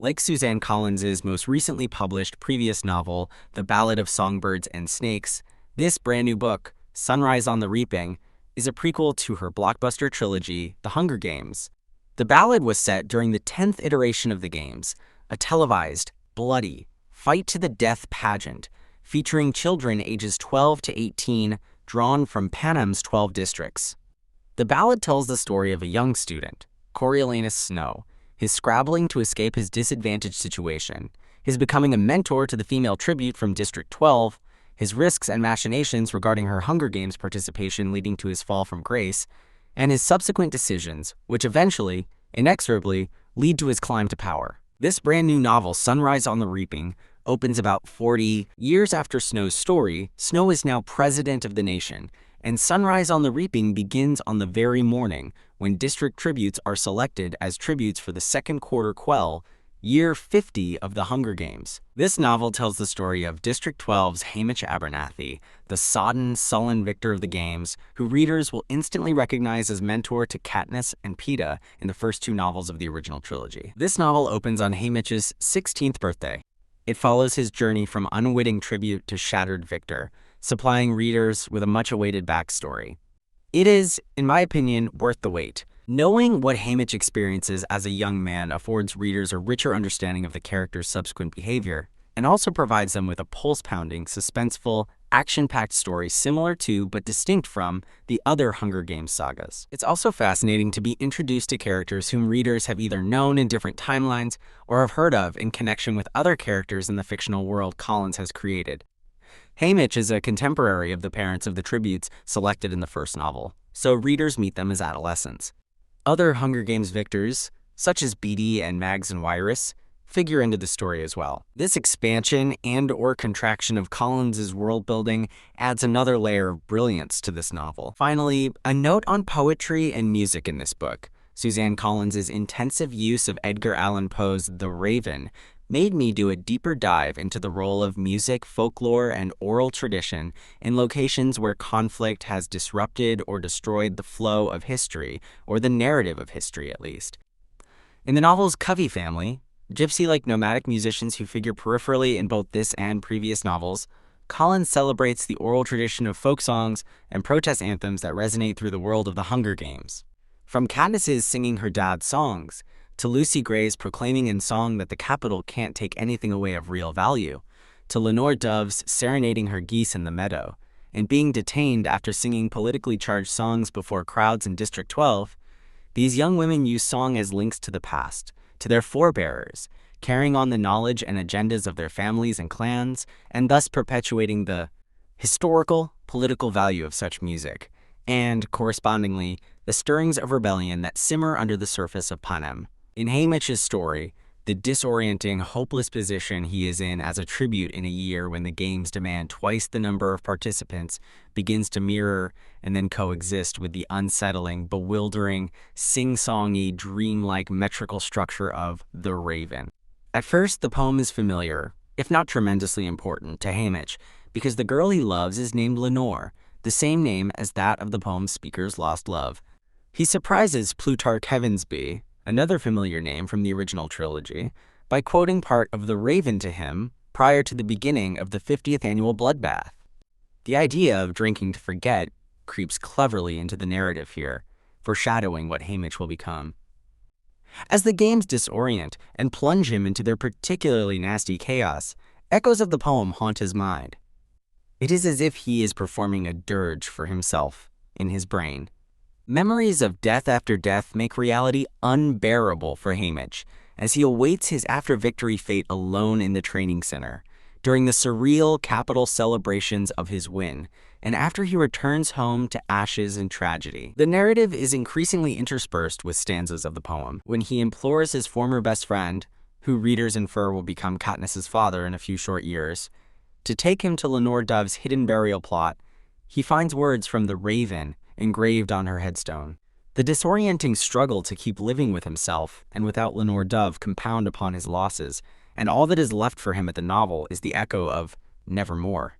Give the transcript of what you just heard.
Like Suzanne Collins's most recently published previous novel, The Ballad of Songbirds and Snakes, this brand new book, Sunrise on the Reaping, is a prequel to her blockbuster trilogy, The Hunger Games. The Ballad was set during the 10th iteration of the games, a televised, bloody, fight-to-the-death pageant featuring children ages 12 to 18 drawn from Panem's 12 districts. The Ballad tells the story of a young student, Coriolanus Snow, his scrabbling to escape his disadvantaged situation, his becoming a mentor to the female tribute from District 12, his risks and machinations regarding her Hunger Games participation leading to his fall from grace, and his subsequent decisions, which eventually, inexorably, lead to his climb to power. This brand new novel, Sunrise on the Reaping, opens about 40 years after Snow's story. Snow is now president of the nation, and Sunrise on the Reaping begins on the very morning when district tributes are selected as tributes for the Second Quarter Quell, year 50 of the Hunger Games. This novel tells the story of District 12's Haymitch Abernathy, the sodden, sullen victor of the games, who readers will instantly recognize as mentor to Katniss and Peeta in the first two novels of the original trilogy. This novel opens on Haymitch's 16th birthday. It follows his journey from unwitting tribute to shattered victor, supplying readers with a much-awaited backstory. It is, in my opinion, worth the wait. Knowing what Haymitch experiences as a young man affords readers a richer understanding of the character's subsequent behavior, and also provides them with a pulse-pounding, suspenseful, action-packed story similar to, but distinct from, the other Hunger Games sagas. It's also fascinating to be introduced to characters whom readers have either known in different timelines or have heard of in connection with other characters in the fictional world Collins has created. Haymitch is a contemporary of the parents of the tributes selected in the first novel, so readers meet them as adolescents. Other Hunger Games victors, such as Beetee and Mags and Wiress, figure into the story as well. This expansion and/or contraction of Collins's world building adds another layer of brilliance to this novel. Finally, a note on poetry and music in this book. Suzanne Collins's intensive use of Edgar Allan Poe's The Raven made me do a deeper dive into the role of music, folklore, and oral tradition in locations where conflict has disrupted or destroyed the flow of history, or the narrative of history at least. In the novel's Covey family, gypsy-like nomadic musicians who figure peripherally in both this and previous novels, Collins celebrates the oral tradition of folk songs and protest anthems that resonate through the world of the Hunger Games. From Katniss's singing her dad's songs, to Lucy Gray's proclaiming in song that the Capitol can't take anything away of real value, to Lenore Dove's serenading her geese in the meadow, and being detained after singing politically charged songs before crowds in District 12, these young women use song as links to the past, to their forebearers, carrying on the knowledge and agendas of their families and clans, and thus perpetuating the historical, political value of such music, and, correspondingly, the stirrings of rebellion that simmer under the surface of Panem. In Haymitch's story, the disorienting, hopeless position he is in as a tribute in a year when the games demand twice the number of participants begins to mirror and then coexist with the unsettling, bewildering, sing-songy, dreamlike metrical structure of The Raven. At first, the poem is familiar, if not tremendously important, to Haymitch, because the girl he loves is named Lenore, the same name as that of the poem's speaker's lost love. He surprises Plutarch Heavensbee, another familiar name from the original trilogy, by quoting part of The Raven to him prior to the beginning of the 50th annual bloodbath. The idea of drinking to forget creeps cleverly into the narrative here, foreshadowing what Haymitch will become. As the games disorient and plunge him into their particularly nasty chaos, echoes of the poem haunt his mind. It is as if he is performing a dirge for himself in his brain. Memories of death after death make reality unbearable for Haymitch, as he awaits his after-victory fate alone in the training center, during the surreal Capitol celebrations of his win, and after he returns home to ashes and tragedy. The narrative is increasingly interspersed with stanzas of the poem, when he implores his former best friend, who readers infer will become Katniss's father in a few short years, to take him to Lenore Dove's hidden burial plot. He finds words from The Raven engraved on her headstone. The disorienting struggle to keep living with himself and without Lenore Dove compound upon his losses, and all that is left for him at the novel is the echo of nevermore.